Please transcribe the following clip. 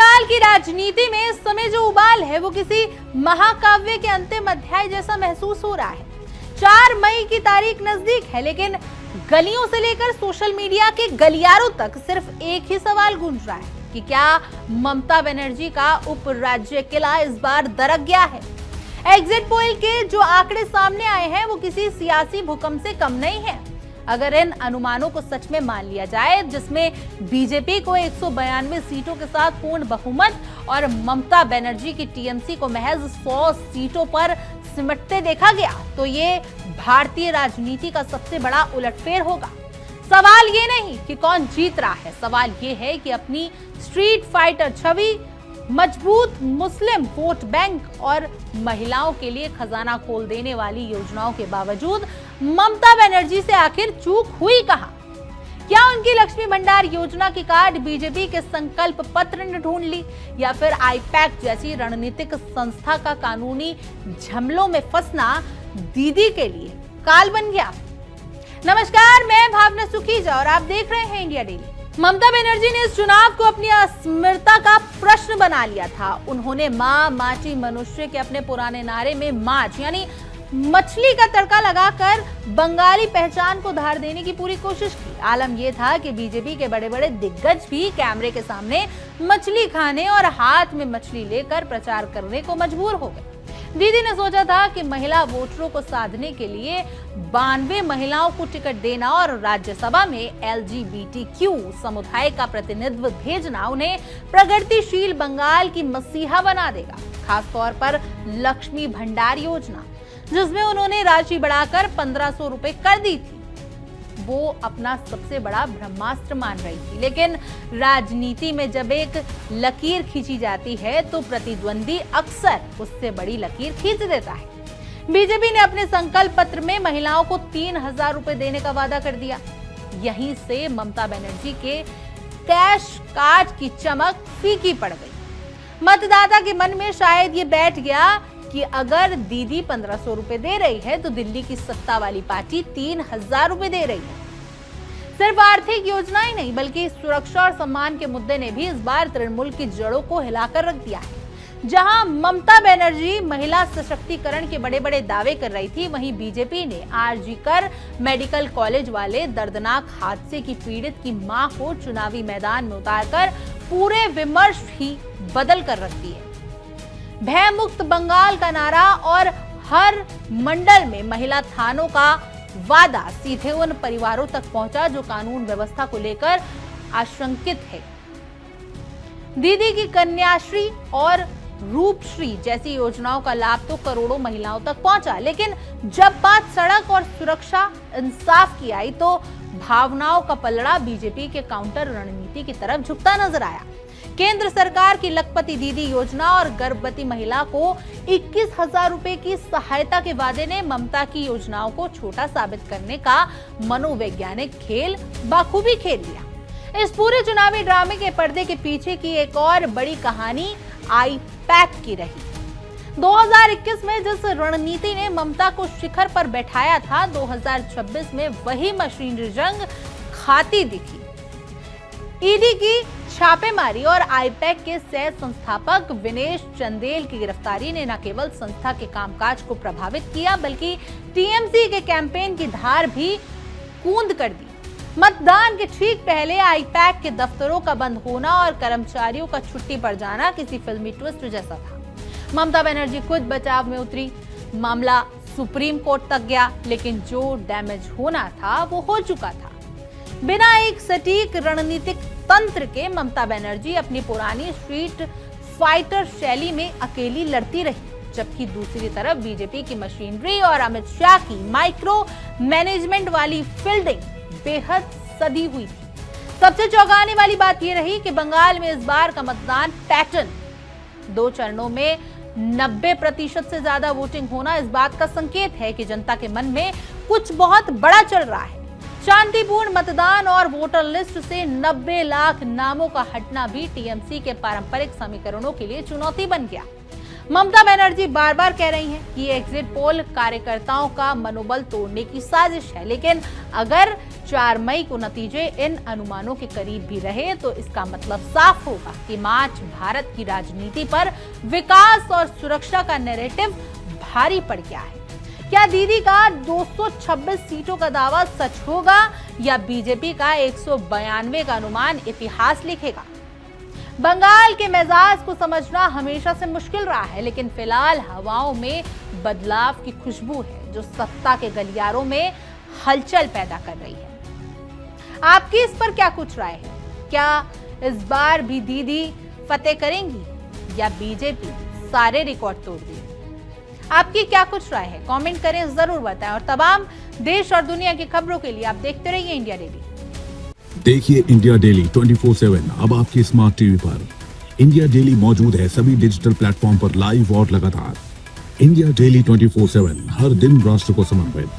बंगाल की राजनीति में इस समय जो उबाल है वो किसी महाकाव्य के अंतिम अध्याय जैसा महसूस हो रहा है। 4 मई की तारीख नजदीक है, लेकिन गलियों से लेकर सोशल मीडिया के गलियारों तक सिर्फ एक ही सवाल गूंज रहा है कि क्या ममता बनर्जी का उपराज्य किला इस बार दरक गया है। एग्जिट पोल के जो आंकड़े सामने आए हैं वो किसी सियासी भूकंप से कम नहीं है। अगर इन अनुमानों को सच में मान लिया जाए, जिसमें बीजेपी को 192 सीटों के साथ पूर्ण बहुमत और ममता बनर्जी की टीएमसी को महज 100 सीटों पर सिमटते देखा गया, तो ये भारतीय राजनीति का सबसे बड़ा उलटफेर होगा। सवाल ये नहीं कि कौन जीत रहा है, सवाल ये है कि अपनी स्ट्रीट फाइटर छवि, मजबूत मुस्लिम वोट बैंक और महिलाओं के लिए खजाना खोल देने वाली योजनाओं के बावजूद ममता बनर्जी से आखिर चूक हुई कहां? क्या उनकी लक्ष्मी भंडार योजना की कार्ड बीजेपी के संकल्प पत्र ने ढूंढ ली, या फिर आईपैक जैसी रणनीतिक संस्था का कानूनी झमेलों में फंसना दीदी के लिए काल बन गया? नमस्कार, मैं भावना सुखीजा और आप देख रहे हैं इंडिया डेली। ममता बनर्जी ने इस चुनाव को अपनी अस्मिता का प्रश्न बना लिया था। उन्होंने माँ माची मनुष्य के अपने पुराने नारे में माच यानी मछली का तड़का लगाकर बंगाली पहचान को धार देने की पूरी कोशिश की। आलम यह था कि बीजेपी के बड़े बड़े दिग्गज भी कैमरे के सामने मछली खाने और हाथ में मछली लेकर प्रचार करने को मजबूर हो गए। दीदी ने सोचा था कि महिला वोटरों को साधने के लिए 92 महिलाओं को टिकट देना और राज्यसभा में LGBTQ समुदाय का प्रतिनिधित्व भेजना उन्हें प्रगतिशील बंगाल की मसीहा बना देगा। खासतौर पर लक्ष्मी भंडार योजना, जिसमें उन्होंने राशि बढ़ाकर 1500 रुपए कर दी थी, वो अपना सबसे बड़ा ब्रह्मास्त्र मान रही थी। लेकिन राजनीति में जब एक लकीर खींची जाती है तो प्रतिद्वंदी अक्सर उससे बड़ी लकीर खींच देता है। बीजेपी ने अपने संकल्प पत्र में महिलाओं को 3000 रुपए देने का वादा कर दिया। यहीं से ममता बनर्जी के कैश कार्ड की चमक फीकी पड़ गई। मतदाता के मन में शायद ये बैठ गया कि अगर दीदी 1500 रुपए दे रही है तो दिल्ली की सत्ता वाली पार्टी 3000 रुपए दे रही है। सिर्फ आर्थिक योजना ही नहीं बल्कि सुरक्षा और सम्मान के मुद्दे ने भी इस बार तृणमूल की जड़ों को हिलाकर रख दिया है। जहां ममता बनर्जी महिला सशक्तिकरण के बड़े बड़े दावे कर रही थी, वहीं बीजेपी ने आरजी कर मेडिकल कॉलेज वाले दर्दनाक हादसे की पीड़ित की मां को चुनावी मैदान में उतारकर पूरे विमर्श ही बदल कर रख दिए। भय मुक्त बंगाल का नारा और हर मंडल में महिला थानों का वादा सीधे उन परिवारों तक पहुंचा जो कानून व्यवस्था को लेकर आशंकित है। दीदी की कन्याश्री और रूपश्री जैसी योजनाओं का लाभ तो करोड़ों महिलाओं तक पहुंचा, लेकिन जब बात सड़क और सुरक्षा इंसाफ की आई तो भावनाओं का पलड़ा बीजेपी के काउंटर रणनीति की तरफ झुकता नजर आया। केंद्र सरकार की लखपति दीदी योजना और गर्भवती महिला को 21,000 रुपए की सहायता के वादे ने ममता की योजनाओं को छोटा साबित करने का मनोवैज्ञानिक खेल बाखूबी खेल लिया। इस पूरे चुनावी ड्रामे के पर्दे के पीछे की एक और बड़ी कहानी आईपैक की रही। 2021 में जिस रणनीति ने ममता को शिखर पर बैठाया था, 2026 में वही मशीनरी जंग खाती दिखी। ईडी की छापेमारी और आईपैक के सह संस्थापक विनेश चंदेल की गिरफ्तारी ने न केवल संस्था के कामकाज को प्रभावित किया बल्कि टीएमसी के कैंपेन की धार भी कूंद कर दी। मतदान के ठीक पहले आईपैक के दफ्तरों का बंद होना और कर्मचारियों का छुट्टी पर जाना किसी फिल्मी ट्विस्ट जैसा था। ममता बनर्जी खुद बचाव में उतरी, मामला सुप्रीम कोर्ट तक गया, लेकिन जो डैमेज होना था वो हो चुका था। बिना एक सटीक रणनीतिक तंत्र के ममता बनर्जी अपनी पुरानी स्ट्रीट फाइटर शैली में अकेली लड़ती रही, जबकि दूसरी तरफ बीजेपी की मशीनरी और अमित शाह की माइक्रो मैनेजमेंट वाली फील्डिंग बेहद सदी हुई थी। सबसे चौंकाने वाली बात यह रही कि बंगाल में इस बार का मतदान पैटर्न 2 चरणों में 90% से ज्यादा वोटिंग होना इस बात का संकेत है कि जनता के मन में कुछ बहुत बड़ा चल रहा है। शांतिपूर्ण मतदान और वोटर लिस्ट से 90 लाख नामों का हटना भी टीएमसी के पारंपरिक समीकरणों के लिए चुनौती बन गया। ममता बनर्जी बार बार कह रही हैं कि एग्जिट पोल कार्यकर्ताओं का मनोबल तोड़ने की साजिश है, लेकिन अगर 4 मई को नतीजे इन अनुमानों के करीब भी रहे तो इसका मतलब साफ होगा कि मार्च भारत की राजनीति पर विकास और सुरक्षा का नैरेटिव भारी पड़ गया है। क्या दीदी का 226 सीटों का दावा सच होगा या बीजेपी का 192 का अनुमान इतिहास लिखेगा? बंगाल के मिजाज को समझना हमेशा से मुश्किल रहा है, लेकिन फिलहाल हवाओं में बदलाव की खुशबू है जो सत्ता के गलियारों में हलचल पैदा कर रही है। आपकी इस पर क्या कुछ राय है? क्या इस बार भी दीदी फतेह करेंगी या बीजेपी सारे रिकॉर्ड तोड़ देगी? आपकी क्या कुछ राय है? कमेंट करें, जरूर बताएं। और तमाम देश और दुनिया की खबरों के लिए आप देखते रहिए इंडिया डेली। देखिए इंडिया डेली 24/7 अब आपके स्मार्ट टीवी पर। इंडिया डेली मौजूद है सभी डिजिटल प्लेटफॉर्म पर लाइव और लगातार। इंडिया डेली 24/7 हर दिन राष्ट्र को समर्पित।